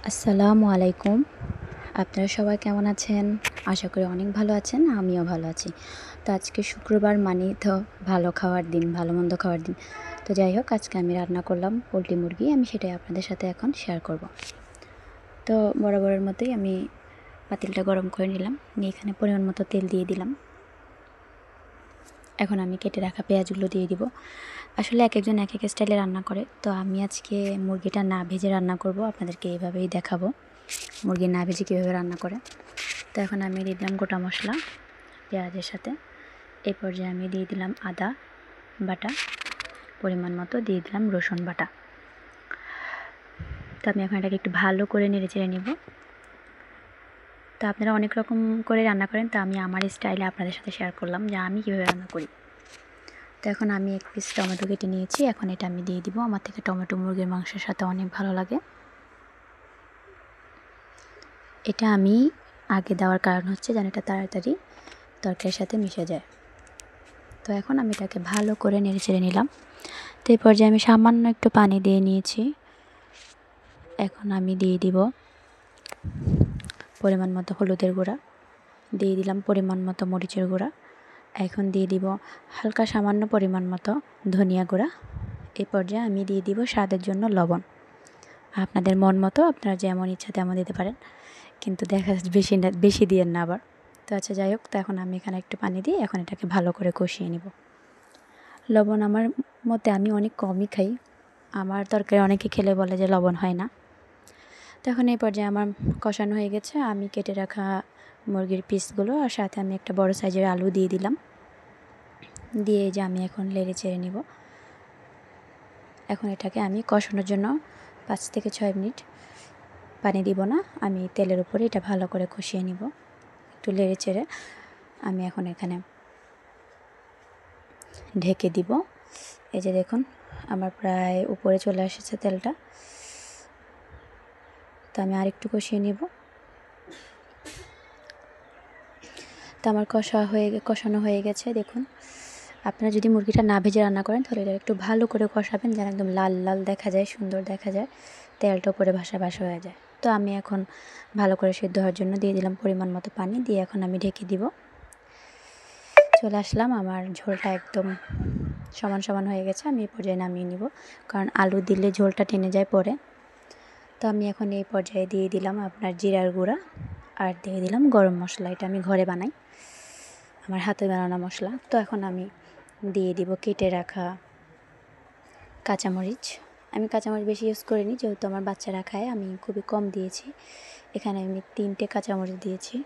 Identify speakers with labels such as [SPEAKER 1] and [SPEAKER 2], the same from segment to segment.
[SPEAKER 1] আসসালামু আলাইকুম। আপনারা সবাই কেমন আছেন? আশা করি অনেক ভালো আছেন। আমিও ভালো আছি। তো আজকে শুক্রবার মানেই তো ভালো খাওয়ার দিন, ভালো-মন্দ খাওয়ার দিন। তো যাই হোক, আজকে আমি রান্না করলাম পোলট্রি মুরগি। আমি সেটাই আপনাদের সাথে এখন শেয়ার করব। তো বরাবরের মতোই আমি পাতিলটা গরম করে নিলাম। নিয়ে এখানে পরিমাণ মতো তেল দিয়ে দিলাম। এখন আমি কেটে রাখা পেঁয়াজগুলো দিয়ে দিব। আসলে একেকজন একেক স্টাইলে রান্না করে। তো আমি আজকে মুরগিটা না ভেজে রান্না করব। আপনাদেরকে এইভাবেই দেখাবো মুরগি না ভেজে কীভাবে রান্না করে। তো এখন আমি দিয়ে দিলাম গোটা মশলা পেঁয়াজের সাথে। এই পর্যায়ে আমি দিয়ে দিলাম আদা বাটা, পরিমাণ মতো দিয়ে দিলাম রসুন বাটা। তো আমি এখন এটাকে একটু ভালো করে নেড়ে চেড়ে নেব। তো আপনারা অনেক রকম করে রান্না করেন, তো আমি আমার স্টাইলে আপনাদের সাথে শেয়ার করলাম যে আমি কীভাবে রান্না করি। তো এখন আমি এক পিস টমেটো কেটে নিয়েছি। এখন এটা আমি দিয়ে দিব। আমার থেকে টমেটো মুরগির মাংসের সাথে অনেক ভালো লাগে। এটা আমি আগে দেওয়ার কারণ হচ্ছে যেন এটা তাড়াতাড়ি তরকারির সাথে মিশে যায়। তো এখন আমি এটাকে ভালো করে নেড়ে চেড়ে নিলাম। তো এই পর্যায়ে আমি সামান্য একটু পানি দিয়ে নিয়েছি। এখন আমি দিয়ে দিব পরিমাণ মতো হলুদের গুঁড়া, দিয়ে দিলাম পরিমাণ মতো মরিচের গুঁড়া। এখন দিয়ে দিব হালকা সামান্য পরিমাণ মতো ধনিয়া গুঁড়া। এই পর্যায়ে আমি দিয়ে দিব স্বাদের জন্য লবণ। আপনাদের মন মতো আপনারা যেমন ইচ্ছা তেমন দিতে পারেন, কিন্তু দেখা বেশি দিয়েন না আবার। তো আচ্ছা, যাই হোক, তো এখন আমি এখানে একটু পানি দিয়ে এখন এটাকে ভালো করে কষিয়ে নিব। লবণ আমার মতে আমি অনেক কমই খাই। আমার তরকারি অনেকে খেলে বলে যে লবণ হয় না। তো এখন এই পর্যায়ে আমার কষানো হয়ে গেছে। আমি কেটে রাখা মুরগির পিসগুলো আর সাথে আমি একটা বড় সাইজের আলু দিয়ে দিলাম। দিয়ে যে আমি এখন নেড়ে চেড়ে নিব। এখন এটাকে আমি কষানোর জন্য 5 থেকে 6 মিনিট পানি দিব না, আমি তেলের উপরে এটা ভালো করে কষিয়ে নিব। একটু নেড়ে চেড়ে আমি এখন এখানে ঢেকে দিব। এই যে দেখুন, আমার প্রায় উপরে চলে এসেছে তেলটা। তো আমি আরেকটু কষিয়ে নিব। তো আমার কষানো হয়ে গেছে। দেখুন, আপনারা যদি মুরগিটা না ভেজে রান্না করেন তাহলে এটা একটু ভালো করে কষাবেন, যেন একদম লাল লাল দেখা যায়, সুন্দর দেখা যায়, তেলটা উপরে ভাসা হয়ে যায়। তো আমি এখন ভালো করে সিদ্ধ হওয়ার জন্য দিয়ে দিলাম পরিমাণ মতো পানি, দিয়ে এখন আমি ঢেকে দিব। চলে আসলাম, আমার ঝোলটা একদম সমান সমান হয়ে গেছে। আমি এই পর্যায়ে নামিয়ে নিব, কারণ আলু দিলে ঝোলটা টেনে যায় পরে। তো আমি এখন এই পর্যায়ে দিয়ে দিলাম আপনার জিরার গুঁড়া আর দিয়ে দিলাম গরম মশলা। এটা আমি ঘরে বানাই, আমার হাতে বানানো মশলা। তো এখন আমি দিয়ে দিব কেটে রাখা কাঁচামরিচ। আমি কাঁচামরিচ বেশি ইউজ করিনি, যেহেতু আমার বাচ্চারা খায়, আমি খুবই কম দিয়েছি। এখানে আমি 3টে কাঁচামরিচ দিয়েছি,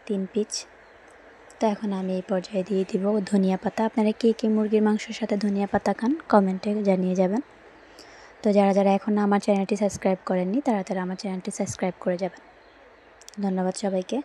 [SPEAKER 1] 3 পিস। তো এখন আমি এই পর্যায়ে দিয়ে দিব ধনিয়া পাতা। আপনারা কে কে মুরগির মাংসের সাথে ধনিয়া পাতা খান কমেন্টে জানিয়ে যাবেন। তো যারা যারা এখনও আমার চ্যানেলটি সাবস্ক্রাইব করেননি তারা আমার চ্যানেলটি সাবস্ক্রাইব করে যাবেন। ধন্যবাদ সবাইকে।